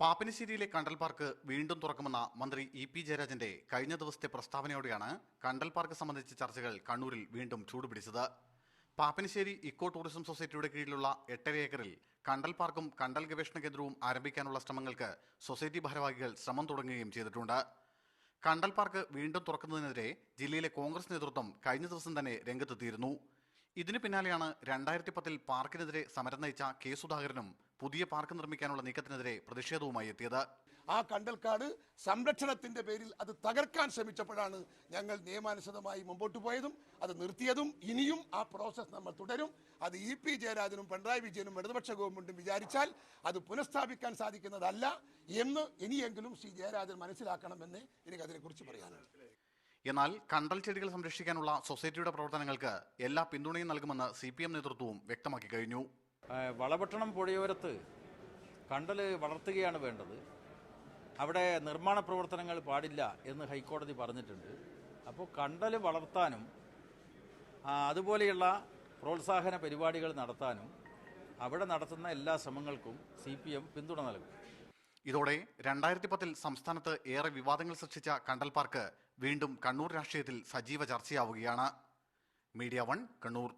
പാപ്പിനിശ്ശേരിയിലെ കണ്ടൽ പാർക്ക് വീണ്ടും തുറക്കുമെന്ന മന്ത്രി ഇ.പി. ജയരാജന്റെ കഴിഞ്ഞ ദിവസത്തെ പ്രസ്താവനയോടെയാണ് കണ്ടൽ പാർക്ക് സംബന്ധിച്ച ചർച്ചകൾ കണ്ണൂരിൽ വീണ്ടും ചൂടുപിടിച്ചത്. പാപ്പിനിശ്ശേരി ഇക്കോ ടൂറിസം സൊസൈറ്റിയുടെ കീഴിലുള്ള 8.5 ഏക്കറിൽ കണ്ടൽ പാർക്കും കണ്ടൽ ഗവേഷണ കേന്ദ്രവും ആരംഭിക്കാനുള്ള ശ്രമങ്ങൾക്ക് സൊസൈറ്റി ഭാരവാഹികൾ ശ്രമം തുടങ്ങുകയും ചെയ്തിട്ടുണ്ട്. കണ്ടൽ പാർക്ക് വീണ്ടും തുറക്കുന്നതിനെതിരെ ജില്ലയിലെ കോൺഗ്രസ് നേതൃത്വം കഴിഞ്ഞ ദിവസം തന്നെ രംഗത്തെത്തിയിരുന്നു. ഇതിനു പിന്നാലെയാണ് 2010-ൽ പാർക്കിനെതിരെ സമരം നയിച്ച കെ സുധാകരനും പുതിയ പാർക്ക് നിർമ്മിക്കാനുള്ള നീക്കത്തിനെതിരെ പ്രതിഷേധവുമായി എത്തിയത്. ആ കണ്ടൽക്കാട് സംരക്ഷണത്തിന്റെ പേരിൽ അത് തകർക്കാൻ ശ്രമിച്ചപ്പോഴാണ് ഞങ്ങൾ നിയമാനുസൃതമായി മുമ്പോട്ട് പോയതും അത് നിർത്തിയതും. ഇനിയും ആ പ്രോസസ് നമ്മൾ തുടരും. അത് ഇ.പി. ജയരാജനും പിണറായി വിജയനും ഇടതുപക്ഷ ഗവൺമെന്റും വിചാരിച്ചാൽ അത് പുനഃസ്ഥാപിക്കാൻ സാധിക്കുന്നതല്ല എന്ന് ഇനിയെങ്കിലും ശ്രീ ജയരാജൻ മനസ്സിലാക്കണമെന്ന് എനിക്ക് അതിനെക്കുറിച്ച് പറയാനുണ്ട്. എന്നാൽ കണ്ടൽ ചെടികൾ സംരക്ഷിക്കാനുള്ള സൊസൈറ്റിയുടെ പ്രവർത്തനങ്ങൾക്ക് എല്ലാ പിന്തുണയും നൽകുമെന്ന് CPM നേതൃത്വവും വ്യക്തമാക്കി കഴിഞ്ഞു. വളപട്ടണം പുഴയോരത്ത് കണ്ടൽ വളർത്തുകയാണ് വേണ്ടത്. അവിടെ നിർമ്മാണ പ്രവർത്തനങ്ങൾ പാടില്ല എന്ന് ഹൈക്കോടതി പറഞ്ഞിട്ടുണ്ട്. അപ്പോൾ കണ്ടൽ വളർത്താനും അതുപോലെയുള്ള പ്രോത്സാഹന പരിപാടികൾ നടത്താനും അവിടെ നടത്തുന്ന എല്ലാ ശ്രമങ്ങൾക്കും CPM പിന്തുണ നൽകും. ഇതോടെ 2010-ൽ സംസ്ഥാനത്ത് ഏറെ വിവാദങ്ങൾ സൃഷ്ടിച്ച കണ്ടൽ പാർക്ക് വീണ്ടും കണ്ണൂർ രാഷ്ട്രീയത്തിൽ സജീവ ചർച്ചയാവുകയാണ്. മീഡിയ 1 കണ്ണൂർ.